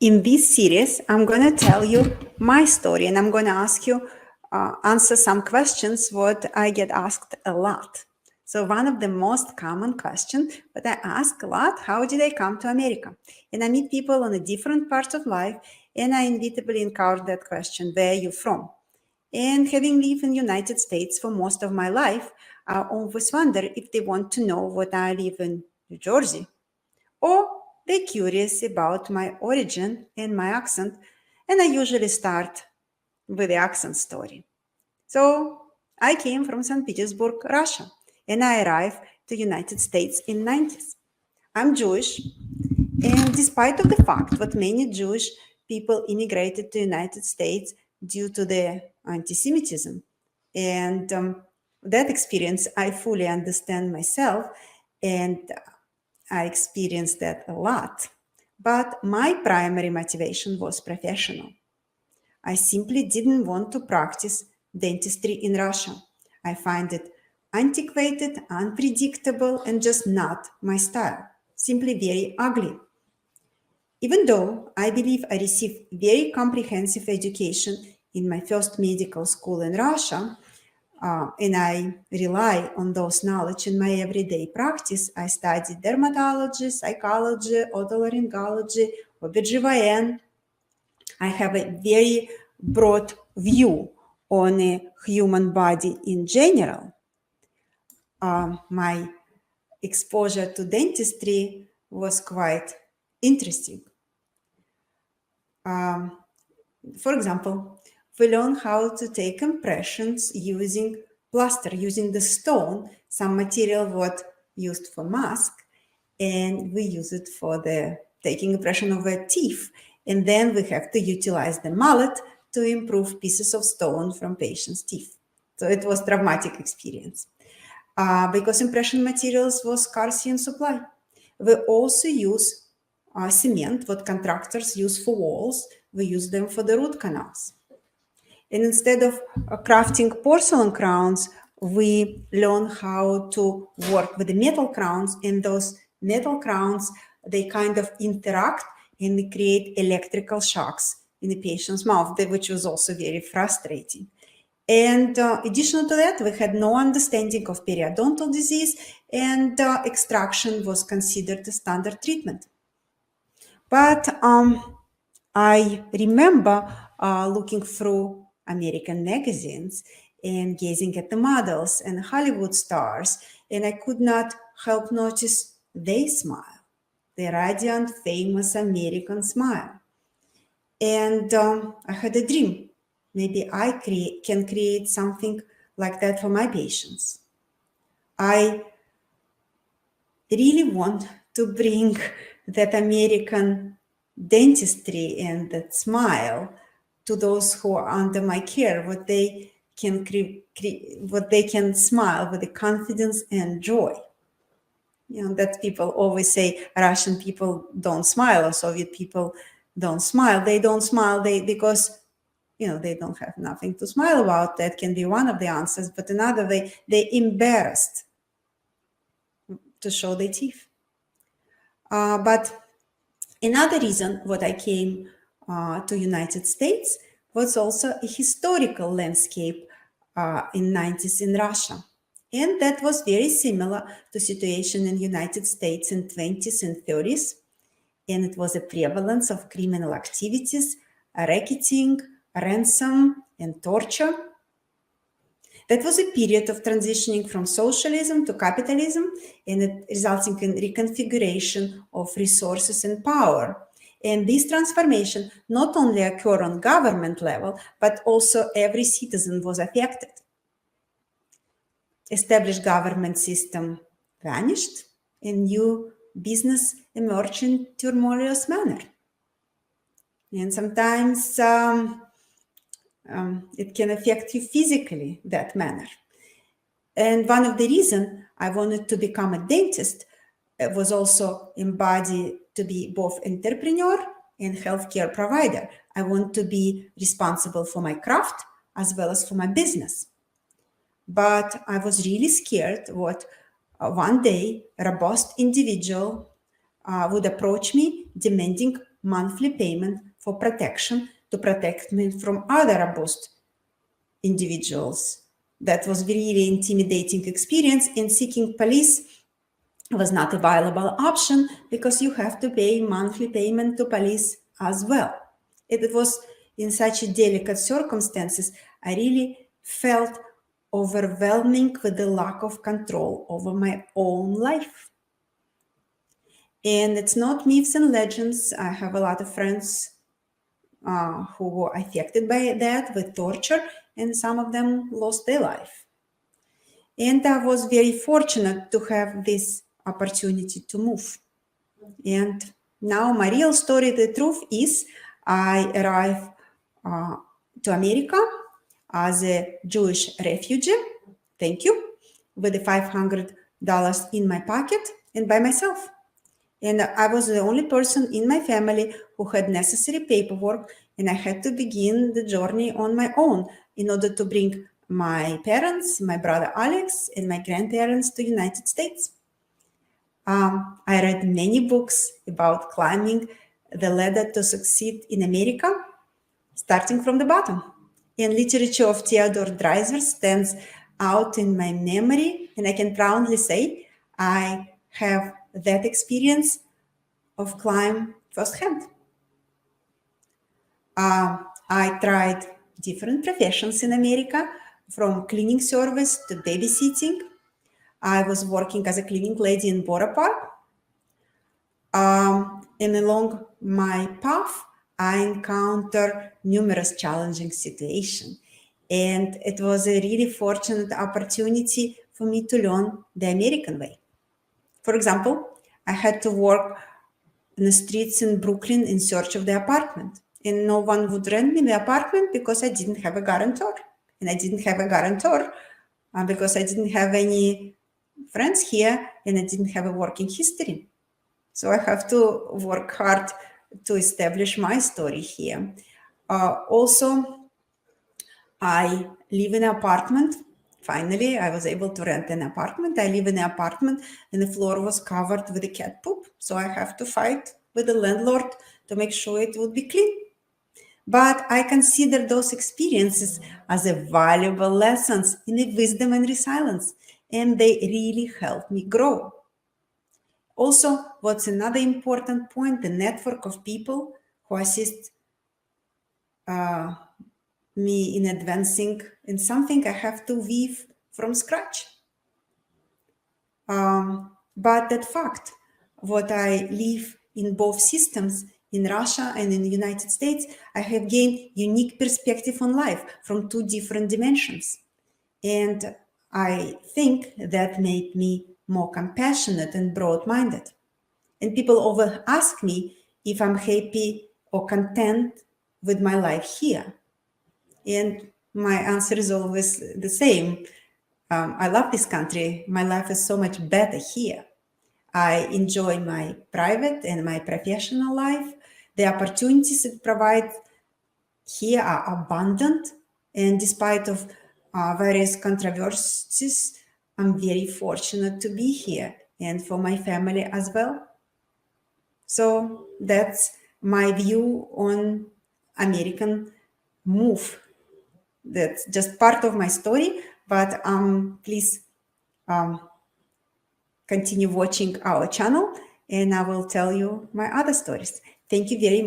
In this series, I'm going to tell you my story and I'm going to ask you, answer some questions what I get asked a lot. So one of the most common questions that I ask a lot, how did I come to America? And I meet people on a different parts of life and I inevitably encounter that question, where are you from? And having lived in the United States for most of my life, I always wonder if they want to know what I live in New Jersey or they're curious about my origin and my accent, and I usually start with the accent story. So I came from St. Petersburg, Russia, and I arrived to the United States in 90s. I'm Jewish, and despite of the fact that many Jewish people immigrated to the United States due to the anti-Semitism, and that experience I fully understand myself, and I experienced that a lot. But my primary motivation was professional. I simply didn't want to practice dentistry in Russia. I find it antiquated, unpredictable, and just not my style. Simply very ugly. Even though I believe I received very comprehensive education in my first medical school in Russia, and I rely on those knowledge in my everyday practice. I studied dermatology, psychology, otolaryngology, OBGYN. I have a very broad view on a human body in general. My exposure to dentistry was quite interesting. For example, we learn how to take impressions using plaster, using the stone, some material what used for mask, and we use it for the taking impression of a teeth. And then we have to utilize the mallet to improve pieces of stone from patients' teeth. So it was traumatic experience. Because impression materials was scarce in supply. We also use cement, what contractors use for walls, we use them for the root canals. And instead of crafting porcelain crowns, we learn how to work with the metal crowns, and those metal crowns, they kind of interact and they create electrical shocks in the patient's mouth, which was also very frustrating. And additional to that, we had no understanding of periodontal disease, and extraction was considered a standard treatment. But I remember looking through American magazines and gazing at the models and Hollywood stars, and I could not help notice their smile, the radiant, famous American smile. And I had a dream. Maybe I can create something like that for my patients. I really want to bring that American dentistry and that smile to those who are under my care, what they can what they can smile with the confidence and joy. You know, that people always say Russian people don't smile or Soviet people don't smile. They don't smile because they don't have nothing to smile about. That can be one of the answers, but another way, they're embarrassed to show their teeth. But another reason what I came to United States was also a historical landscape in 90s in Russia. And that was very similar to situation in United States in 20s and 30s. And it was a prevalence of criminal activities, racketing, ransom, and torture. That was a period of transitioning from socialism to capitalism, and it resulting in reconfiguration of resources and power. And this transformation not only occurred on government level, but also every citizen was affected. Established government system vanished, and new business emerged in tumultuous manner. And sometimes it can affect you physically, that manner. And one of the reasons I wanted to become a dentist was also embodied to be both entrepreneur and healthcare provider. I want to be responsible for my craft as well as for my business. But I was really scared what one day a robust individual would approach me demanding monthly payment for protection to protect me from other abused individuals. That was really intimidating experience, and seeking police was not a viable option because you have to pay monthly payment to police as well. It was in such delicate circumstances, I really felt overwhelming with the lack of control over my own life. And it's not myths and legends. I have a lot of friends who were affected by that with torture, and some of them lost their life. And I was very fortunate to have this opportunity to move. And now my real story, the truth is, I arrived to America as a Jewish refugee, thank you, with the $500 in my pocket and by myself. And I was the only person in my family who had necessary paperwork, and I had to begin the journey on my own in order to bring my parents, my brother Alex, and my grandparents to United States. I read many books about climbing the ladder to succeed in America, starting from the bottom. And literature of Theodore Dreiser stands out in my memory, and I can proudly say I have that experience of climb firsthand. I tried different professions in America, from cleaning service to babysitting. I was working as a cleaning lady in Borough Park. And along my path, I encountered numerous challenging situations. And it was a really fortunate opportunity for me to learn the American way. For example, I had to work in the streets in Brooklyn in search of the apartment. And no one would rent me the apartment because I didn't have a guarantor. And I didn't have a guarantor because I didn't have any friends here and I didn't have a working history. So I have to work hard to establish my story here. Also, I live in an apartment. Finally, I was able to rent an apartment. I live in an apartment and the floor was covered with a cat poop. So I have to fight with the landlord to make sure it would be clean. But I consider those experiences as a valuable lessons in the wisdom and resilience, and they really helped me grow. Also, what's another important point, the network of people who assist me in advancing in something I have to weave from scratch. But that fact, what I live in both systems, in Russia and in the United States, I have gained unique perspective on life from two different dimensions. And I think that made me more compassionate and broad-minded. And people often ask me if I'm happy or content with my life here. And my answer is always the same. I love this country. My life is so much better here. I enjoy my private and my professional life. The opportunities it provides here are abundant, and despite of various controversies, I'm very fortunate to be here and for my family as well. So that's my view on American move. That's just part of my story, but please continue watching our channel and I will tell you my other stories. Thank you very much.